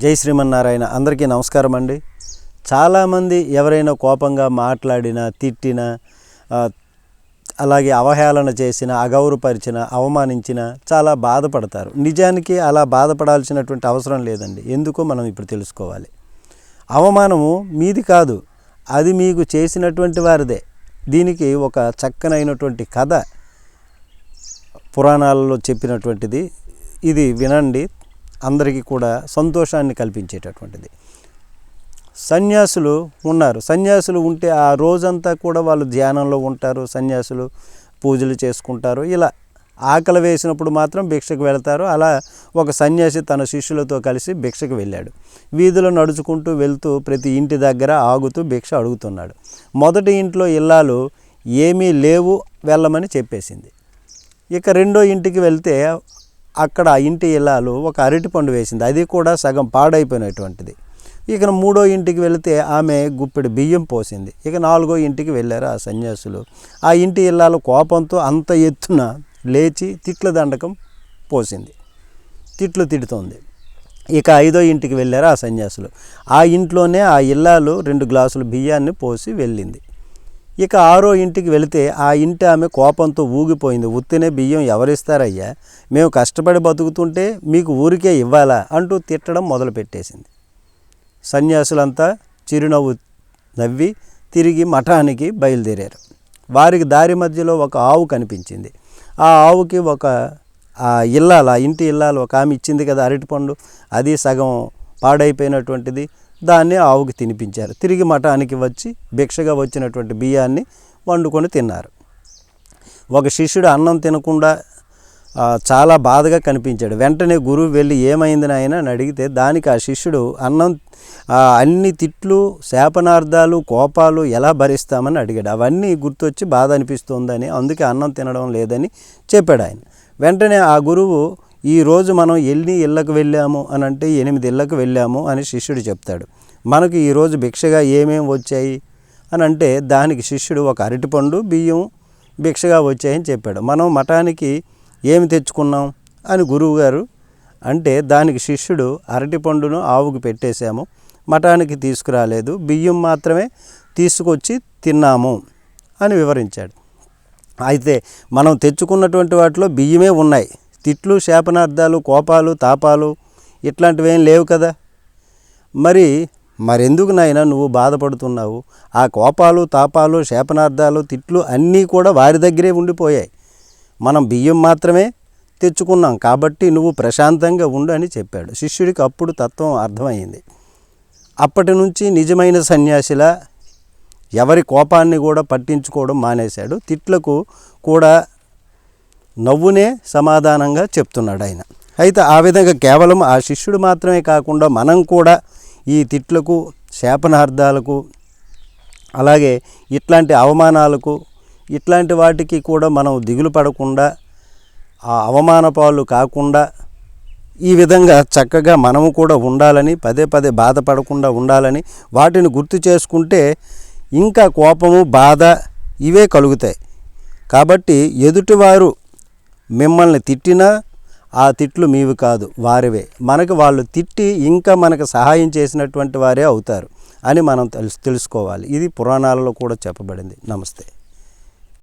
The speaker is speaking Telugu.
జై శ్రీమన్నారాయణ. అందరికీ నమస్కారం అండి. చాలామంది ఎవరైనా కోపంగా మాట్లాడినా, తిట్టినా, అలాగే అవహేళన చేసిన, అగౌరవపరిచిన, అవమానించిన చాలా బాధపడతారు. నిజానికి అలా బాధపడాల్సినటువంటి అవసరం లేదండి. ఎందుకో మనం ఇప్పుడు తెలుసుకోవాలి. అవమానము మీది కాదు, అది మీకు చేసినటువంటి వారిదే. దీనికి ఒక చక్కనైనటువంటి కథ పురాణాలలో చెప్పినటువంటిది. ఇది వినండి, అందరికీ కూడా సంతోషాన్ని కల్పించేటటువంటిది. సన్యాసులు ఉన్నారు. సన్యాసులు ఉంటే ఆ రోజంతా కూడా వాళ్ళు ధ్యానంలో ఉంటారు. సన్యాసులు పూజలు చేసుకుంటారు. ఇలా ఆకలి వేసినప్పుడు మాత్రం భిక్షకు వెళ్తారు. అలా ఒక సన్యాసి తన శిష్యులతో కలిసి భిక్షకు వెళ్ళాడు. వీధిలో నడుచుకుంటూ వెళ్తూ ప్రతి ఇంటి దగ్గర ఆగుతూ భిక్ష అడుగుతున్నాడు. మొదటి ఇంట్లో ఇల్లాలు ఏమీ లేవు, వెళ్ళమని చెప్పేసింది. ఇక రెండో ఇంటికి వెళ్తే అక్కడ ఆ ఇంటి ఇల్లాలు ఒక అరటిపండు వేసింది, అది కూడా సగం పాడైపోయినటువంటిది. ఇక మూడో ఇంటికి వెళితే ఆమె గుప్పెడు బియ్యం పోసింది. ఇక నాలుగో ఇంటికి వెళ్ళారు ఆ సన్యాసులు. ఆ ఇంటి ఇల్లాలు కోపంతో అంత ఎత్తున లేచి తిట్ల దండకం పోసింది, తిట్లు తిడుతోంది. ఇక ఐదో ఇంటికి వెళ్ళారు ఆ సన్యాసులు. ఆ ఇంట్లోనే ఆ ఇల్లాలు 2 గ్లాసులు బియ్యాన్ని పోసి వెళ్ళింది. ఇక ఆరో ఇంటికి వెళితే ఆ ఇంటి ఆమె కోపంతో ఊగిపోయింది. ఉత్తినే బియ్యం ఎవరిస్తారయ్యా, మేము కష్టపడి బతుకుతుంటే మీకు ఊరికే ఇవ్వాలా అంటూ తిట్టడం మొదలుపెట్టేసింది. సన్యాసులంతా చిరునవ్వు నవ్వి తిరిగి మఠానికి బయలుదేరారు. వారికి దారి మధ్యలో ఒక ఆవు కనిపించింది. ఆ ఆవుకి ఆ ఇంటి ఇల్లాలు ఒక ఆమె ఇచ్చింది కదా అరటిపండు, అది సగం పాడైపోయినటువంటిది. దాన్ని ఆవుకి తినిపించారు. తిరిగి మఠానికి వచ్చి భిక్షగా వచ్చినటువంటి బియ్యాన్ని వండుకొని తిన్నారు. ఒక శిష్యుడు అన్నం తినకుండా చాలా బాధగా కనిపించాడు. వెంటనే గురువు వెళ్ళి ఏమైంది నాయన అని అడిగితే దానికి ఆ శిష్యుడు అన్ని తిట్లు, శాపనార్థాలు, కోపాలు ఎలా భరిస్తామని అడిగాడు. అవన్నీ గుర్తొచ్చి బాధ అనిపిస్తుందని, అందుకే అన్నం తినడం లేదని చెప్పాడు ఆయన. వెంటనే ఆ గురువు, ఈరోజు మనం ఎన్ని ఇళ్ళకు వెళ్ళాము అని అంటే 8 ఇళ్ళకు వెళ్ళాము అని శిష్యుడు చెప్తాడు. మనకు ఈరోజు భిక్షగా ఏమేమి వచ్చాయి అని అంటే దానికి శిష్యుడు ఒక అరటిపండు, బియ్యం భిక్షగా వచ్చాయని చెప్పాడు. మనం మఠానికి ఏమి తెచ్చుకున్నాం అని గురువుగారు అంటే దానికి శిష్యుడు అరటిపండును ఆవుకు పెట్టేశాము, మఠానికి తీసుకురాలేదు, బియ్యం మాత్రమే తీసుకొచ్చి తిన్నాము అని వివరించాడు. అయితే మనం తెచ్చుకున్నటువంటి వాటిలో బియ్యమే ఉన్నాయి, తిట్లు, శాపనార్థాలు, కోపాలు, తాపాలు ఇట్లాంటివేం లేవు కదా. మరెందుకు నాయనా నువ్వు బాధపడుతున్నావు? ఆ కోపాలు, తాపాలు, శాపనార్థాలు, తిట్లు అన్నీ కూడా వారి దగ్గరే ఉండిపోయాయి. మనం బియ్యం మాత్రమే తెచ్చుకున్నాం కాబట్టి నువ్వు ప్రశాంతంగా ఉండు అని చెప్పాడు. శిష్యుడికి అప్పుడు తత్వం అర్థమైంది. అప్పటి నుంచి నిజమైన సన్యాసిలా ఎవరి కోపాన్ని కూడా పట్టించుకోవడం మానేశాడు. తిట్లకు కూడా నవ్వునే సమాధానంగా చెప్తున్నాడు ఆయన. అయితే ఆ విధంగా కేవలం ఆ శిష్యుడు మాత్రమే కాకుండా మనం కూడా ఈ తిట్లకు, శాపనార్థాలకు, అలాగే ఇట్లాంటి అవమానాలకు, ఇట్లాంటి వాటికి కూడా మనం దిగులు పడకుండా, ఆ అవమాన పాలు కాకుండా ఈ విధంగా చక్కగా మనము కూడా ఉండాలని, పదే పదే బాధపడకుండా ఉండాలని, వాటిని గుర్తు చేసుకుంటే ఇంకా కోపము, బాధ ఇవే కలుగుతాయి. కాబట్టి ఎదుటివారు మిమ్మల్ని తిట్టినా ఆ తిట్లు మీవి కాదు, వారివే. వాళ్ళు తిట్టి ఇంకా మనకు సహాయం చేసినటువంటి వారే అవుతారు అని మనం తెలుసుకోవాలి. ఇది పురాణాలలో కూడా చెప్పబడింది. నమస్తే.